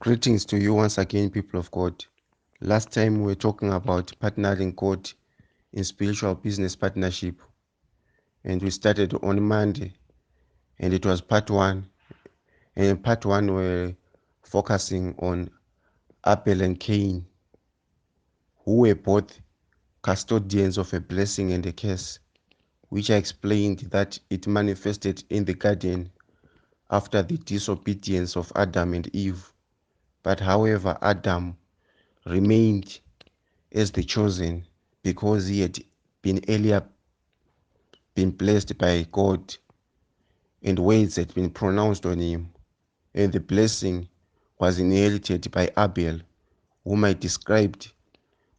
Greetings to you once again, people of God. Last time we were talking about partnering God in spiritual business partnership, and we started on Monday, and it was part one. And in part one, we're focusing on Abel and Cain, who were both custodians of a blessing and a curse, which I explained that it manifested in the garden after the disobedience of Adam and Eve. But however, Adam remained as the chosen because he had been earlier been blessed by God and words had been pronounced on him. And the blessing was inherited by Abel, whom I described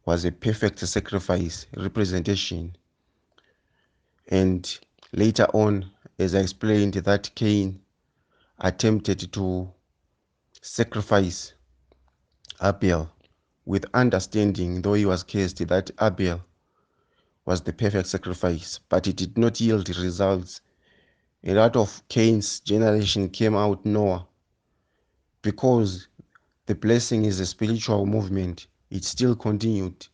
was a perfect sacrifice representation. And later on, as I explained, that Cain attempted to sacrifice Abel with understanding, though he was cursed, that Abel was the perfect sacrifice, but it did not yield results. And out of Cain's generation came out Noah. Because the blessing is a spiritual movement, it still continued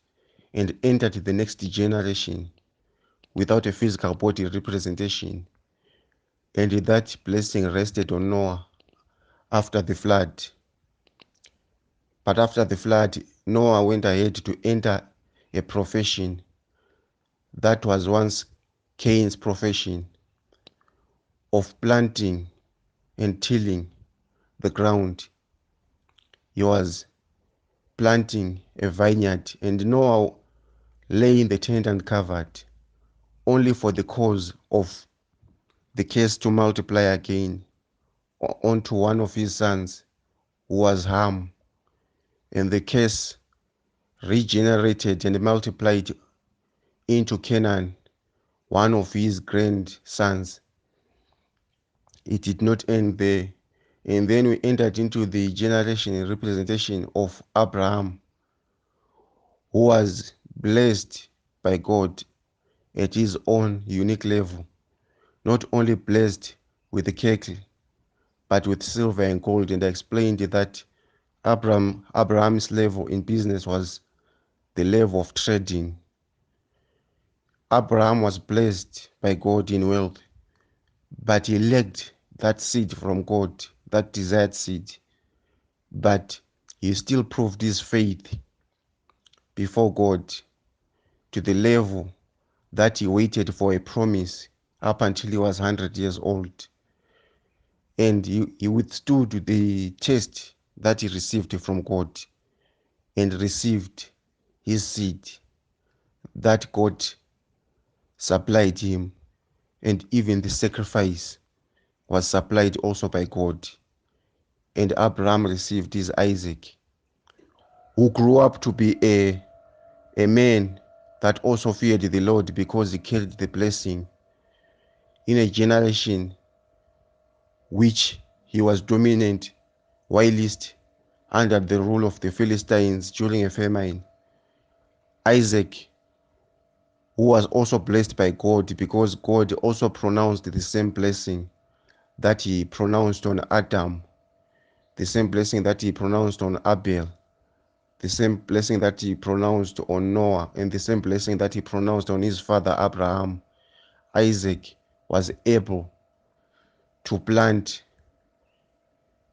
and entered the next generation without a physical body representation. And that blessing rested on Noah after the flood. But after the flood, Noah went ahead to enter a profession that was once Cain's profession of planting and tilling the ground. He was planting a vineyard, and Noah lay in the tent and covered, only for the cause of the curse to multiply again onto one of his sons, who was Ham. And the curse regenerated and multiplied into Canaan, one of his grandsons. It did not end there. And then we entered into the generation and representation of Abraham, who was blessed by God at his own unique level, not only blessed with the cattle, but with silver and gold. And I explained that Abraham's level in business was the level of trading. Abraham was blessed by God in wealth, but he lacked that seed from God, that desired seed. But he still proved his faith before God to the level that he waited for a promise up until he was 100 years old. And he withstood the test that he received from God and received his seed that God supplied him, and even the sacrifice was supplied also by God. And Abraham received his Isaac, who grew up to be a man that also feared the Lord because he carried the blessing in a generation which he was dominant whilst under the rule of the Philistines during a famine. Isaac, who was also blessed by God because God also pronounced the same blessing that he pronounced on Adam, the same blessing that he pronounced on Abel, the same blessing that he pronounced on Noah, and the same blessing that he pronounced on his father Abraham. Isaac was able to plant,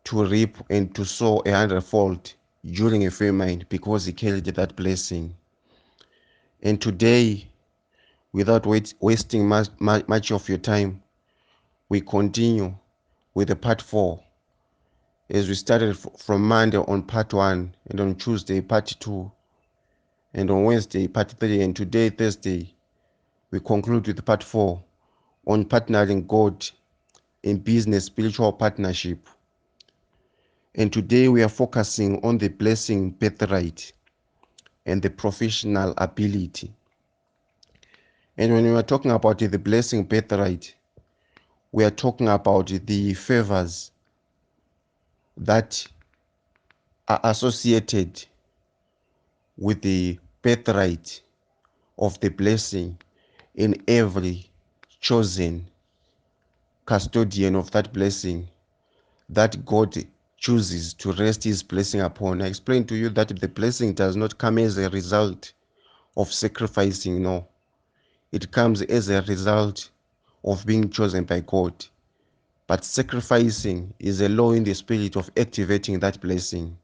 to reap, and to sow 100-fold during a famine because he carried that blessing. And today, without wasting much of your time, we continue with the part 4, as we started from Monday on part 1, and on Tuesday part 2, and on Wednesday part 3, and today Thursday we conclude with part 4 on partnering God in business spiritual partnership. And today we are focusing on the blessing birthright and the professional ability. And when we are talking about the blessing birthright, we are talking about the favors that are associated with the birthright of the blessing in every chosen custodian of that blessing that God chooses to rest his blessing upon. I explained to you that the blessing does not come as a result of sacrificing, no. It comes as a result of being chosen by God. But sacrificing is a law in the spirit of activating that blessing.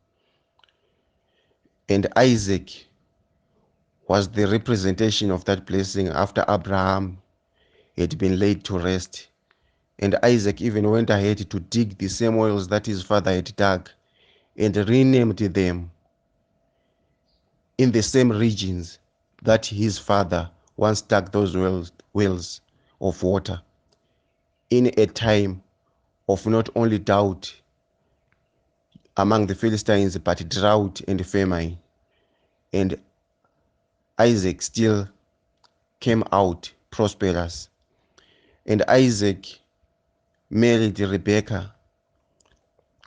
And Isaac was the representation of that blessing after Abraham had been laid to rest. And Isaac even went ahead to dig the same wells that his father had dug and renamed them in the same regions that his father once dug those wells of water in a time of not only doubt among the Philistines, but drought and famine. And Isaac still came out prosperous. And Isaac married Rebekah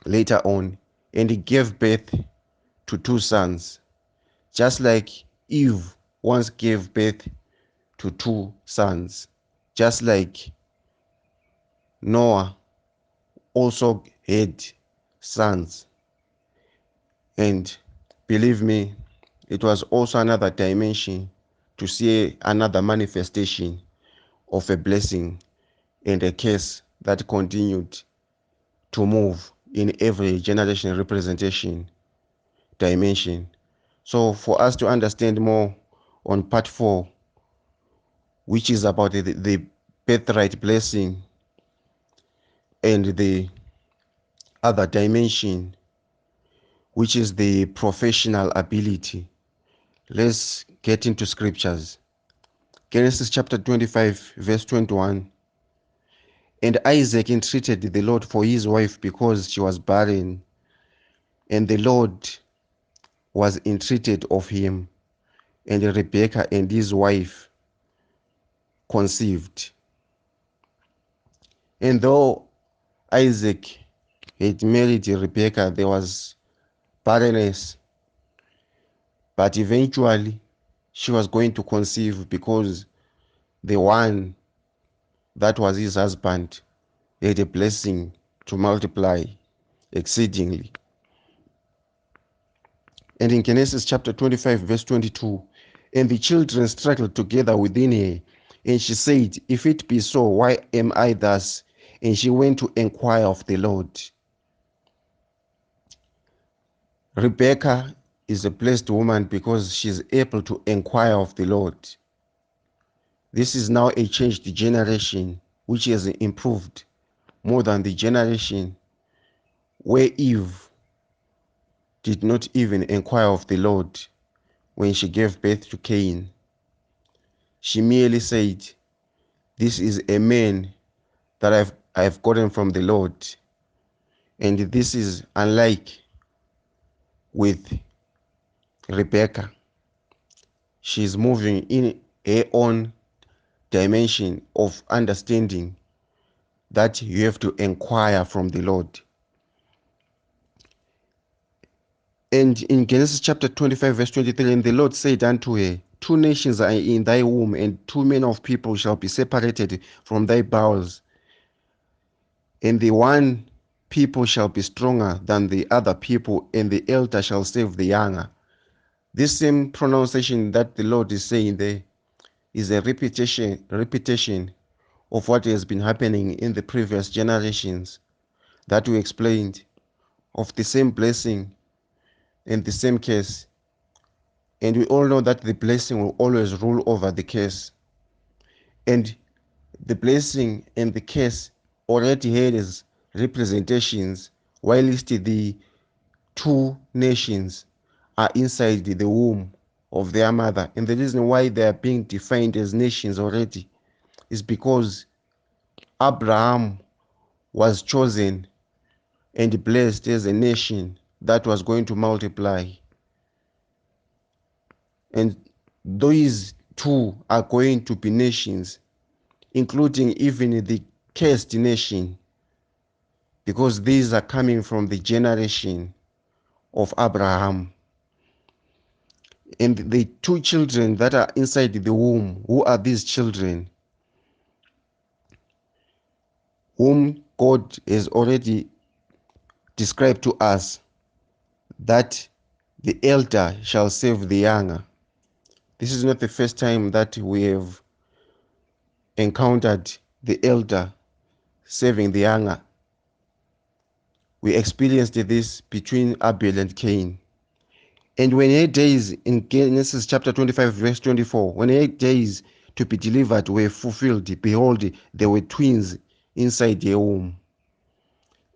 later on, and he gave birth to two sons, just like Eve once gave birth to two sons, just like Noah also had sons. And believe me, it was also another dimension to see another manifestation of a blessing and a curse that continued to move in every generation representation dimension. So for us to understand more on part 4, which is about the birthright blessing and the other dimension, which is the professional ability, let's get into scriptures. Genesis chapter 25, verse 21. And Isaac entreated the Lord for his wife because she was barren, and the Lord was entreated of him, and Rebekah and his wife conceived. And though Isaac had married Rebekah, there was barrenness, but eventually she was going to conceive because the one that was his husband had a blessing to multiply exceedingly. And in Genesis chapter 25, verse 22, and the children struggled together within her, and she said, if it be so, why am I thus? And she went to inquire of the Lord. Rebecca is a blessed woman because she's able to inquire of the Lord. This is now a changed generation which has improved more than the generation where Eve did not even inquire of the Lord when she gave birth to Cain. She merely said, this is a man that I've gotten from the Lord. And this is unlike with Rebecca. She's moving in her own dimension of understanding that you have to inquire from the Lord. And in Genesis chapter 25, verse 23, and the Lord said unto her, two nations are in thy womb, and two men of people shall be separated from thy bowels. And the one people shall be stronger than the other people, and the elder shall save the younger. This same pronunciation that the Lord is saying there is a repetition of what has been happening in the previous generations that we explained, of the same blessing and the same curse. And we all know that the blessing will always rule over the curse. And the blessing and the curse already had as representations, whilst the two nations are inside the womb of their mother. And the reason why they are being defined as nations already is because Abraham was chosen and blessed as a nation that was going to multiply. And these two are going to be nations, including even the cursed nation, because these are coming from the generation of Abraham. And the two children that are inside the womb, who are these children? Whom God has already describe to us that the elder shall save the younger. This is not the first time that we have encountered the elder saving the younger. We experienced this between Abel and Cain. And when 8 days in Genesis chapter 25, verse 24, when 8 days to be delivered were fulfilled, behold, there were twins inside the womb.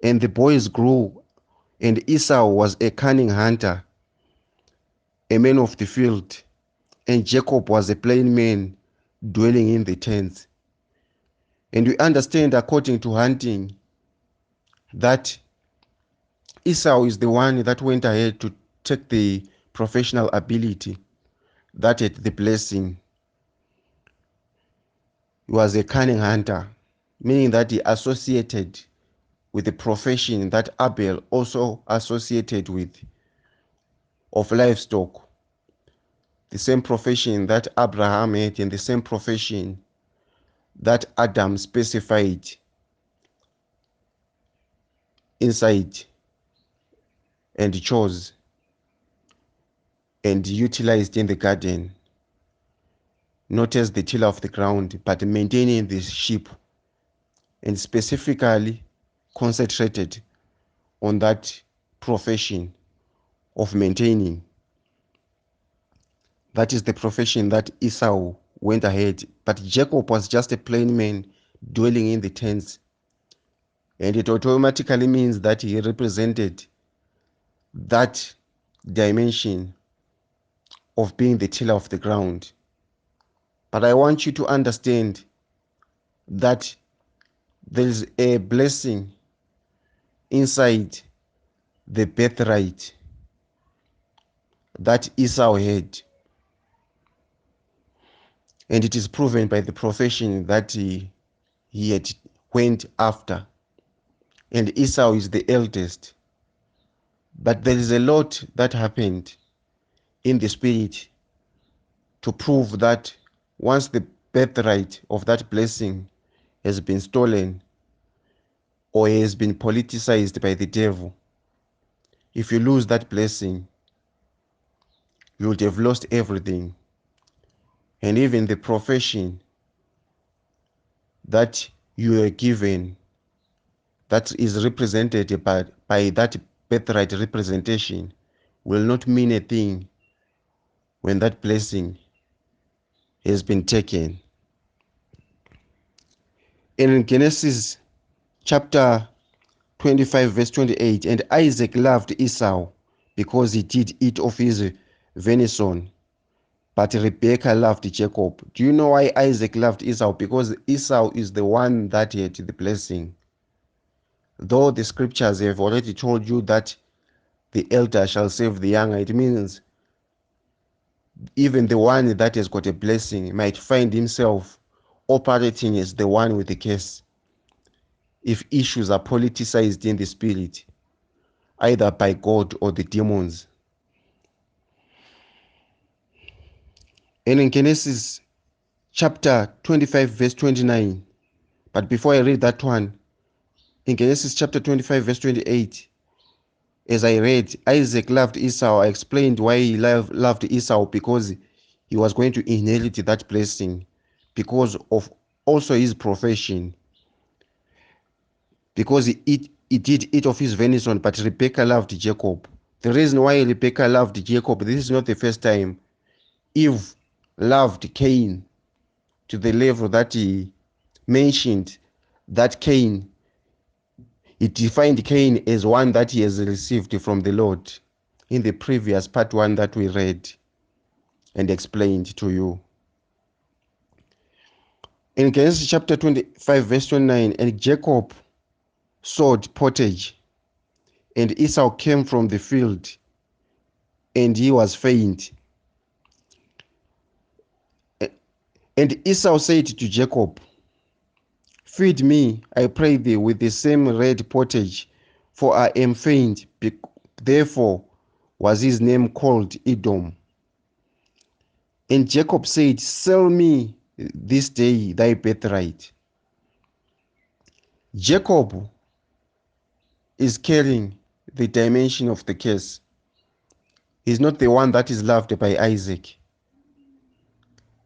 And the boys grew, and Esau was a cunning hunter, a man of the field, and Jacob was a plain man dwelling in the tents. And we understand, according to hunting, that Esau is the one that went ahead to take the professional ability, that had the blessing. He was a cunning hunter, meaning that he associated with the profession that Abel also associated with, of livestock. The same profession that Abraham had and the same profession that Adam specified inside and chose and utilized in the garden, not as the tiller of the ground, but maintaining the sheep, and specifically concentrated on that profession of maintaining. That is the profession that Esau went ahead, but Jacob was just a plain man dwelling in the tents, and it automatically means that he represented that dimension of being the tiller of the ground. But I want you to understand that there is a blessing inside the birthright that Esau had, and it is proven by the profession that he had went after. And Esau is the eldest. But there is a lot that happened in the spirit to prove that once the birthright of that blessing has been stolen or has been politicized by the devil, if you lose that blessing, you would have lost everything. And even the profession that you are given, that is represented by that birthright representation, will not mean a thing when that blessing has been taken. In Genesis chapter 25, verse 28, and Isaac loved Esau because he did eat of his venison, but Rebekah loved Jacob. Do you know why Isaac loved Esau? Because Esau is the one that had the blessing. Though the scriptures have already told you that the elder shall save the younger, it means even the one that has got a blessing might find himself operating as the one with the curse if issues are politicized in the spirit, either by God or the demons. And in Genesis chapter 25, verse 29, but before I read that one, in Genesis chapter 25, verse 28, as I read, Isaac loved Esau. I explained why he loved Esau, because he was going to inherit that blessing because of also his profession, because he did eat of his venison, but Rebekah loved Jacob. The reason why Rebekah loved Jacob, this is not the first time Eve loved Cain to the level that he mentioned that Cain, he defined Cain as one that he has received from the Lord in the previous part one that we read and explained to you. In Genesis chapter 25, verse 29, and Jacob sowed pottage, and Esau came from the field, and he was faint. And Esau said to Jacob, feed me, I pray thee, with the same red pottage, for I am faint. Therefore was his name called Edom. And Jacob said, sell me this day thy birthright. Jacob is carrying the dimension of the curse. He's not the one that is loved by Isaac.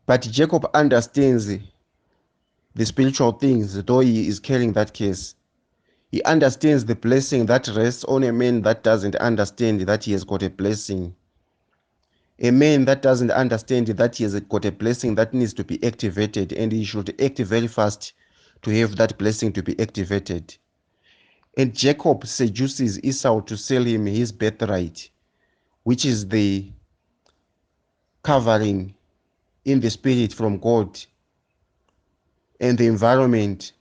But Jacob understands the spiritual things, though he is carrying that curse. He understands the blessing that rests on a man that doesn't understand that he has got a blessing. A man that doesn't understand that he has got a blessing that needs to be activated, and he should act very fast to have that blessing to be activated. And Jacob seduces Esau to sell him his birthright, which is the covering in the spirit from God and the environment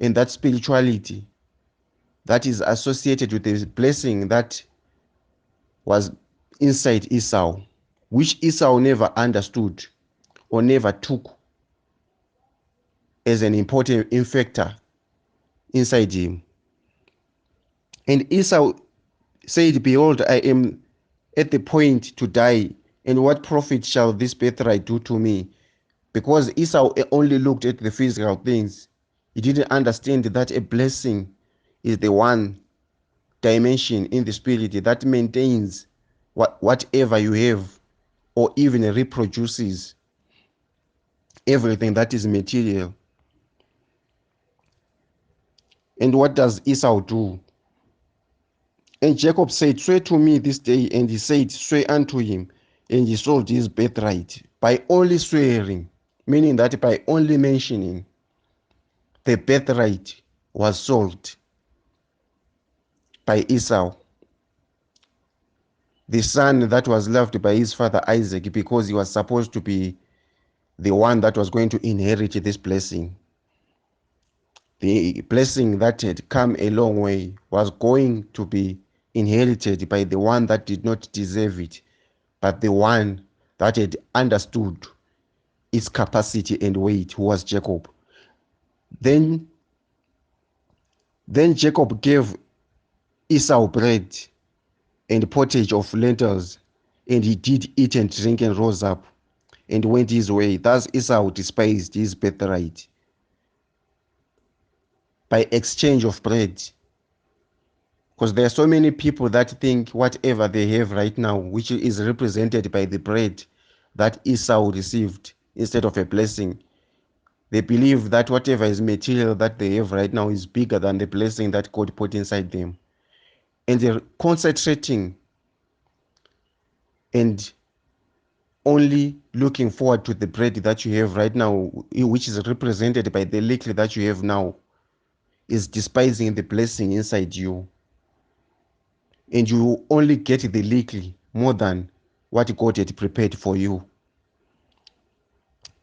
and that spirituality that is associated with the blessing that was inside Esau, which Esau never understood or never took as an important factor inside him. And Esau said, behold, I am at the point to die, and what profit shall this birthright do to me? Because Esau only looked at the physical things. He didn't understand that a blessing is the one dimension in the spirit that maintains whatever you have or even reproduces everything that is material. And what does Esau do? And Jacob said, swear to me this day. And he said, swear unto him. And he sold his birthright by only swearing, meaning that by only mentioning the birthright was sold by Esau, the son that was loved by his father Isaac, because he was supposed to be the one that was going to inherit this blessing. The blessing that had come a long way was going to be inherited by the one that did not deserve it, but the one that had understood its capacity and weight, who was Jacob. Then, then Jacob gave Esau bread and pottage of lentils, and he did eat and drink and rose up and went his way. Thus Esau despised his birthright by exchange of bread. Because there are so many people that think whatever they have right now, which is represented by the bread that Esau received instead of a blessing, they believe that whatever is material that they have right now is bigger than the blessing that God put inside them. And they're concentrating and only looking forward to the bread that you have right now, which is represented by the little that you have now, is despising the blessing inside you. And you only get the little more than what God had prepared for you.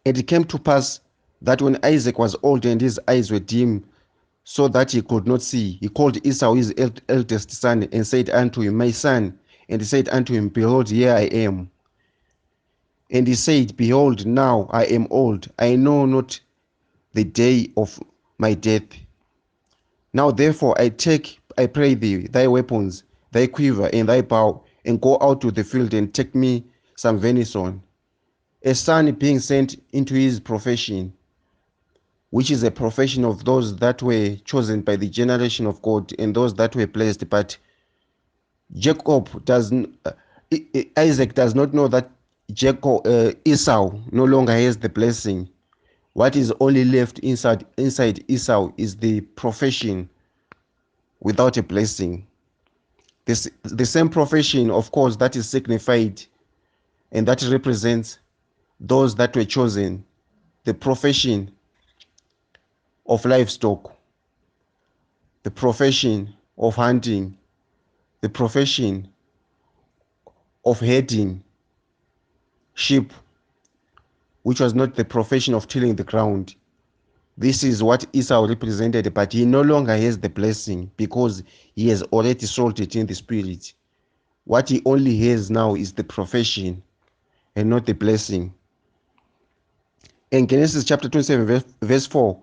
And it came to pass that when Isaac was old and his eyes were dim, so that he could not see, he called Esau his eldest son and said unto him, my son. And he said unto him, behold, here I am. And he said, behold, now I am old, I know not the day of my death. Now therefore I pray thee, thy weapons, thy quiver, and thy bow, and go out to the field and take me some venison. A son being sent into his profession, which is a profession of those that were chosen by the generation of God and those that were blessed. But Isaac does not know that Esau no longer has the blessing. What is only left inside Esau is the profession without a blessing. The same profession, of course, that is signified and that represents those that were chosen, the profession of livestock, the profession of hunting, the profession of herding sheep, which was not the profession of tilling the ground. This is what Esau represented, but he no longer has the blessing because he has already sold it in the spirit. What he only has now is the profession and not the blessing. In Genesis chapter 27, verse 4,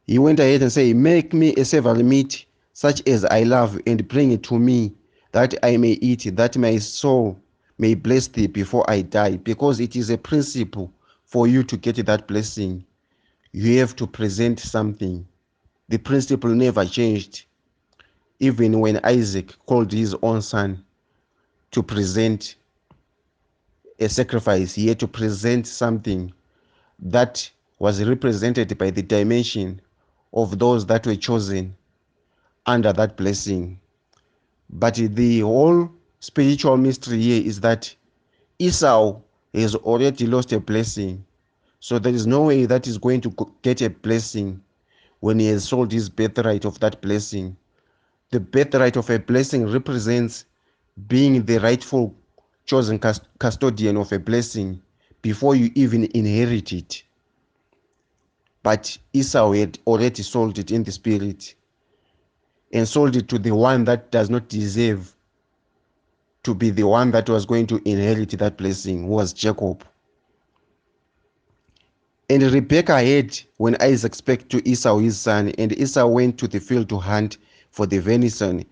he went ahead and said, make me a savory meat such as I love, and bring it to me, that I may eat, that my soul may bless thee before I die. Because it is a principle for you to get that blessing. You have to present something. The principle never changed. even when Isaac called his own son to present a sacrifice, he had to present something that was represented by the dimension of those that were chosen under that blessing. But the whole spiritual mystery here is that Esau has already lost a blessing. So there is no way that he's going to get a blessing when he has sold his birthright of that blessing. The birthright of a blessing represents being the rightful chosen custodian of a blessing before you even inherit it. But Esau had already sold it in the spirit and sold it to the one that does not deserve to be the one that was going to inherit that blessing, who was Jacob. And Rebekah heard when Isaac spake to Esau his son, and Esau went to the field to hunt for the venison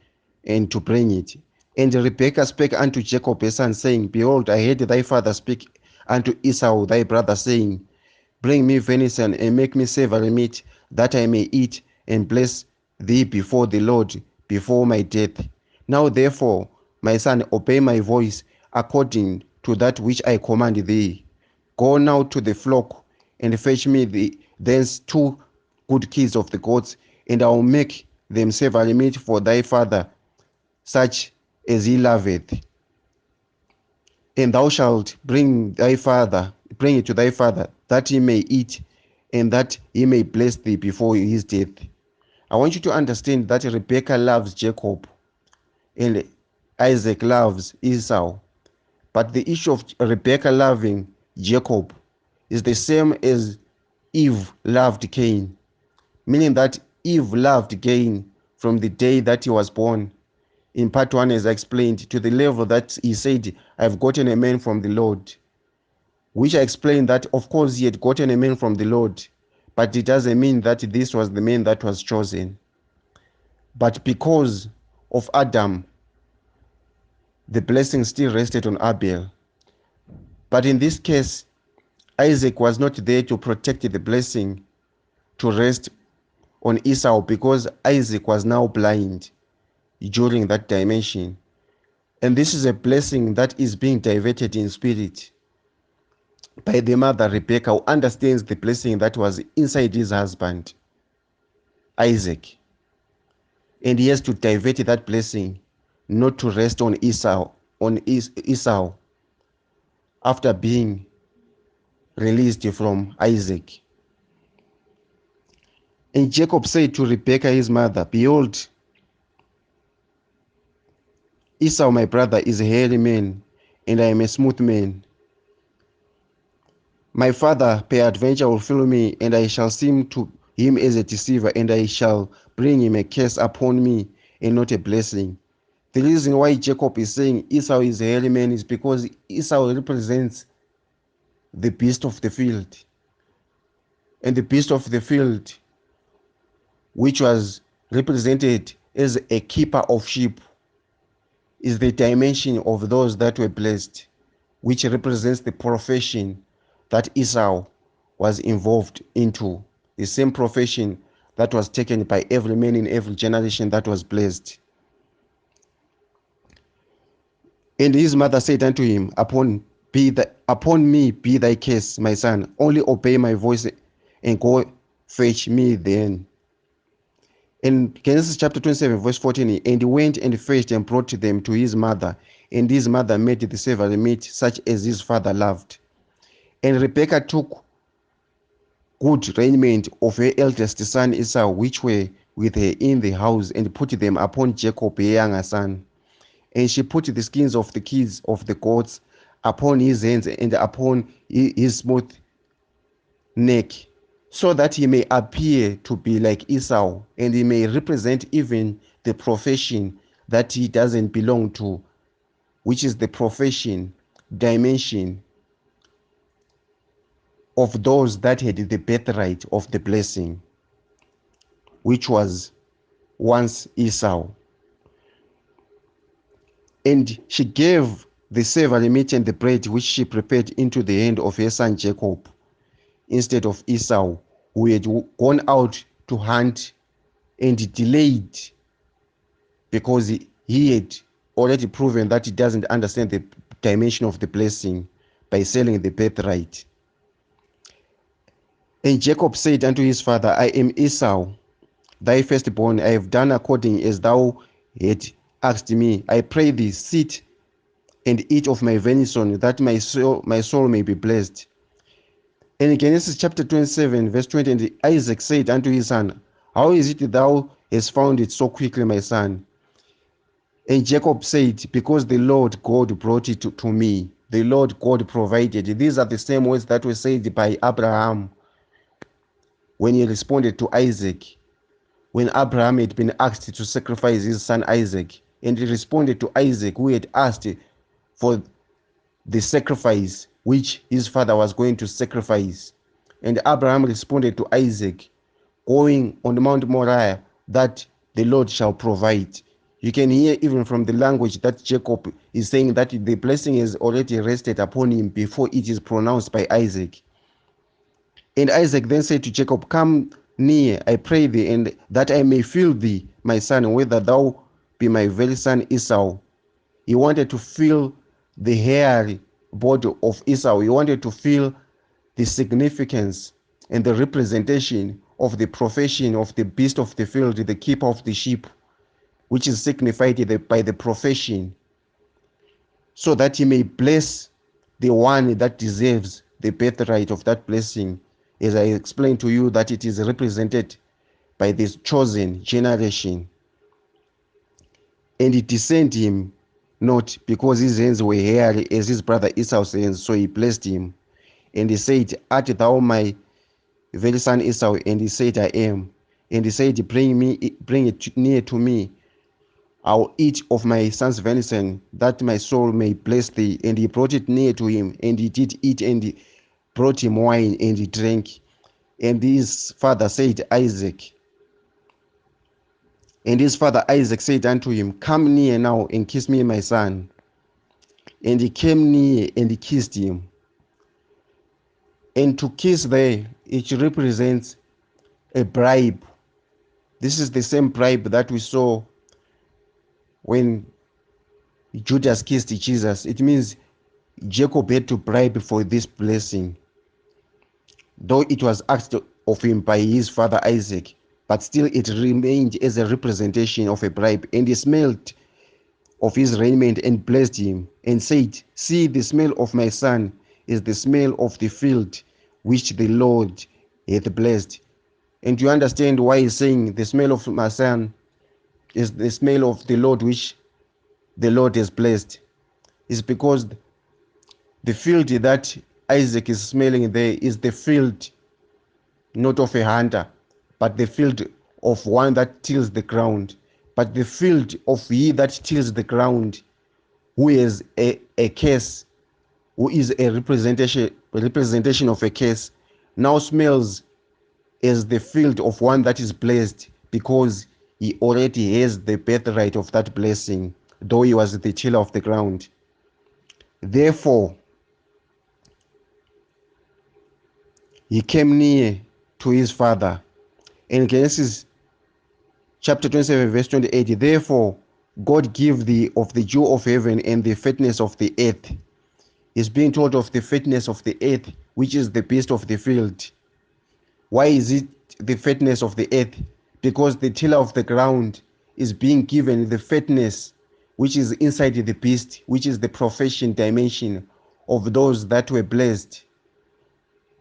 and to bring it. And Rebekah spake unto Jacob his son, saying, Behold, I heard thy father speak unto Esau thy brother, saying, Bring me venison and make me savory meat, that I may eat and bless thee before the Lord, before my death. Now therefore, my son, obey my voice according to that which I command thee. Go now to the flock and fetch me thence 2 good kids of the goats, and I will make them savory meat for thy father, such as he loveth. And thou shalt bring it to thy father, that he may eat, and that he may bless thee before his death. I want you to understand that Rebekah loves Jacob, and Isaac loves Esau. But the issue of Rebekah loving Jacob is the same as Eve loved Cain, meaning that Eve loved Cain from the day that he was born. In part 1, as I explained, to the level that he said, I've gotten a man from the Lord, which I explained that, of course, he had gotten a man from the Lord, but it doesn't mean that this was the man that was chosen. But because of Adam, the blessing still rested on Abel. But in this case, Isaac was not there to protect the blessing to rest on Esau, because Isaac was now blind during that dimension. And this is a blessing that is being diverted in spirit by the mother Rebekah, who understands the blessing that was inside his husband, Isaac. And he has to divert that blessing, not to rest on Esau after being released from Isaac. And Jacob said to Rebekah his mother, Behold, Esau my brother is a hairy man, and I am a smooth man. My father peradventure will follow me, and I shall seem to him as a deceiver, and I shall bring him a curse upon me, and not a blessing. The reason why Jacob is saying Esau is a hairy man is because Esau represents the beast of the field. And the beast of the field, which was represented as a keeper of sheep, is the dimension of those that were blessed, which represents the profession that Esau was involved into, the same profession that was taken by every man in every generation that was blessed. And his mother said unto him, Upon me be thy case, my son, only obey my voice and go fetch me then. In Genesis chapter 27, verse 14, and he went and fetched and brought them to his mother, and his mother made the savory meat such as his father loved. And Rebekah took good raiment of her eldest son Esau, which were with her in the house, and put them upon Jacob her younger son. And she put the skins of the kids of the goats upon his hands and upon his smooth neck, so that he may appear to be like Esau, and he may represent even the profession that he doesn't belong to, which is the profession dimension of those that had the birthright of the blessing, which was once Esau. And she gave the savory meat and the bread which she prepared into the hand of her son Jacob, instead of Esau, who had gone out to hunt and delayed because he had already proven that he doesn't understand the dimension of the blessing by selling the birthright. And Jacob said unto his father, I am Esau, thy firstborn. I have done according as thou had asked me. I pray thee, sit and eat of my venison, that my soul may be blessed. And in Genesis chapter 27, verse 20, and Isaac said unto his son, how is it thou hast found it so quickly, my son? And Jacob said, because the Lord God brought it to me. The Lord God provided. These are the same words that were said by Abraham when he responded to Isaac. When Abraham had been asked to sacrifice his son Isaac, and he responded to Isaac, who had asked for the sacrifice which his father was going to sacrifice. And Abraham responded to Isaac, going on Mount Moriah, that the Lord shall provide. You can hear even from the language that Jacob is saying that the blessing has already rested upon him before it is pronounced by Isaac. And Isaac then said to Jacob, come near, I pray thee, and that I may feel thee, my son, whether thou be my very son Esau. He wanted to feel the hairy body of Esau. He wanted to feel the significance and the representation of the profession of the beast of the field, the keeper of the sheep, which is signified by the profession, so that he may bless the one that deserves the birthright of that blessing. As I explained to you, that it is represented by this chosen generation. And he discerned him not, because his hands were hairy as his brother Esau's hands, so he blessed him. And he said, art thou my very son Esau? And he said, I am. And he said, bring it near to me. I'll eat of my son's venison, that my soul may bless thee. And he brought it near to him, and he did eat, and he brought him wine, and he drank. And his father said, Isaac. And his father Isaac said unto him, come near now, and kiss me, my son. And he came near, and he kissed him. And to kiss there, it represents a bribe. This is the same bribe that we saw when Judas kissed Jesus. It means Jacob had to bribe for this blessing, though it was asked of him by his father Isaac, but still it remained as a representation of a bribe. And he smelled of his raiment and blessed him, and said, see, the smell of my son is the smell of the field which the Lord hath blessed. And you understand why he's saying the smell of my son is the smell of the Lord which the Lord has blessed. Is because the field that Isaac is smelling there is the field not of a hunter, but the field of one that tills the ground. But the field of he that tills the ground, who is a curse, who is a representation of a curse, now smells as the field of one that is blessed, because he already has the birthright of that blessing, though he was the tiller of the ground. Therefore, he came near to his father. In Genesis chapter 27, verse 28, therefore God give thee of the dew of heaven and the fatness of the earth. He's being told of the fatness of the earth, which is the beast of the field. Why is it the fatness of the earth? Because the tiller of the ground is being given the fatness which is inside the beast, which is the profession dimension of those that were blessed,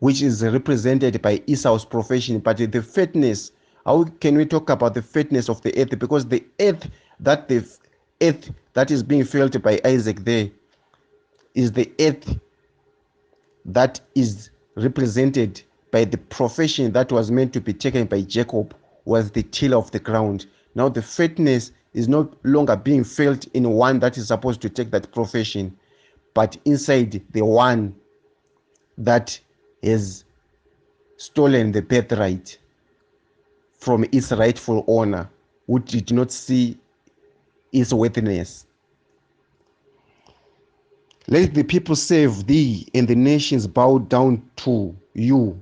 which is represented by Esau's profession. But the fatness, how can we talk about the fatness of the earth? Because the earth that is being felt by Isaac there is the earth that is represented by the profession that was meant to be taken by Jacob, was the tiller of the ground. Now the fatness is no longer being felt in one that is supposed to take that profession, but inside the one that has stolen the birthright from its rightful owner, who did not see its worthiness. Let the people serve thee, and the nations bow down to you.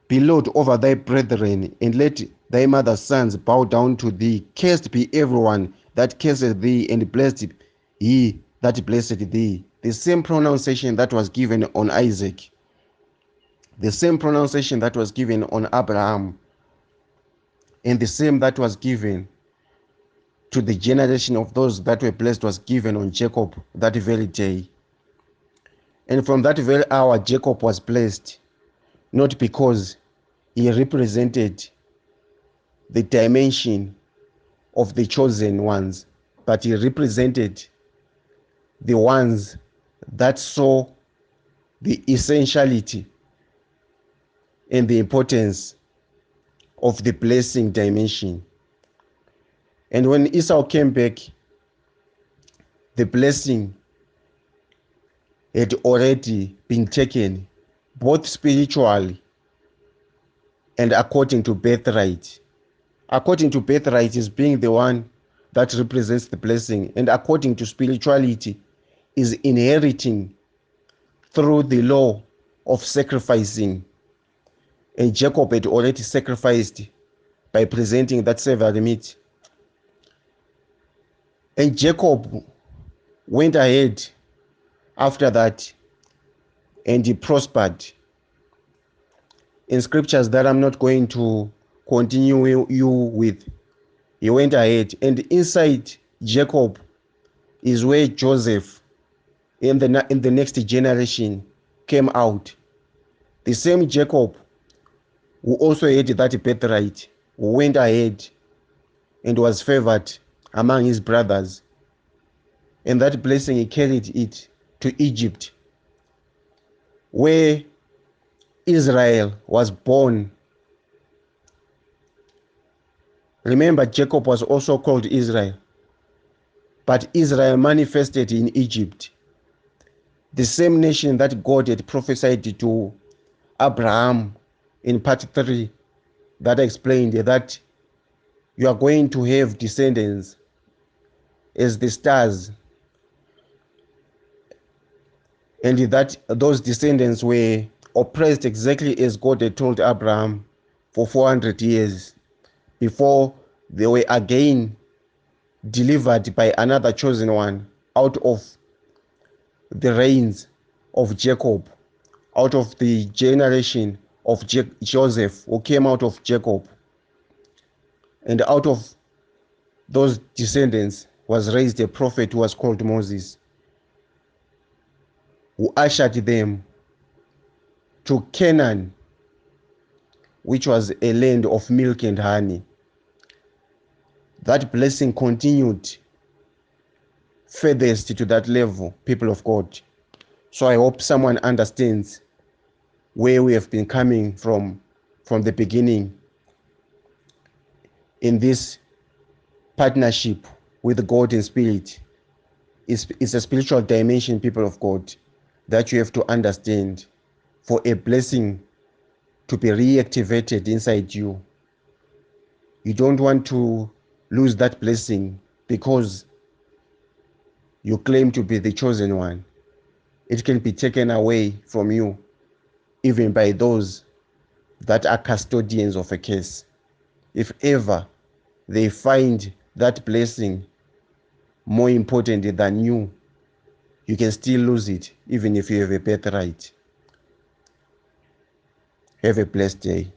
Be Lord over thy brethren, and let thy mother's sons bow down to thee. Cursed be everyone that curseth thee, and blessed he that blessed thee. The same pronunciation that was given on Isaac, the same pronunciation that was given on Abraham, and the same that was given to the generation of those that were blessed was given on Jacob that very day. And from that very hour, Jacob was blessed, not because he represented the dimension of the chosen ones, but he represented the ones that saw the essentiality and the importance of the blessing dimension. And when Esau came back, the blessing had already been taken, both spiritually and according to birthright. According to birthright is being the one that represents the blessing, and according to spirituality is inheriting through the law of sacrificing. And Jacob had already sacrificed by presenting that savory meat. And Jacob went ahead after that and he prospered. In scriptures that I'm not going to continue you with, he went ahead, and inside Jacob is where Joseph in the next generation came out. The same Jacob who also had that birthright, who went ahead and was favored among his brothers. And that blessing, he carried it to Egypt, where Israel was born. Remember, Jacob was also called Israel, but Israel manifested in Egypt, the same nation that God had prophesied to Abraham in part 3, that explained that you are going to have descendants as the stars, and that those descendants were oppressed exactly as God had told Abraham for 400 years before they were again delivered by another chosen one out of the reigns of Jacob, out of the generation of Joseph, who came out of Jacob. And out of those descendants was raised a prophet who was called Moses, who ushered them to Canaan, which was a land of milk and honey. That blessing continued furthest to that level, people of God. So I hope someone understands where we have been coming from the beginning in this partnership with God in spirit. It's a spiritual dimension, people of God, that you have to understand for a blessing to be reactivated inside you. You don't want to lose that blessing because you claim to be the chosen one. It can be taken away from you, even by those that are custodians of a case. If ever they find that blessing more important than you, you can still lose it, even if you have a birthright. Have a blessed day.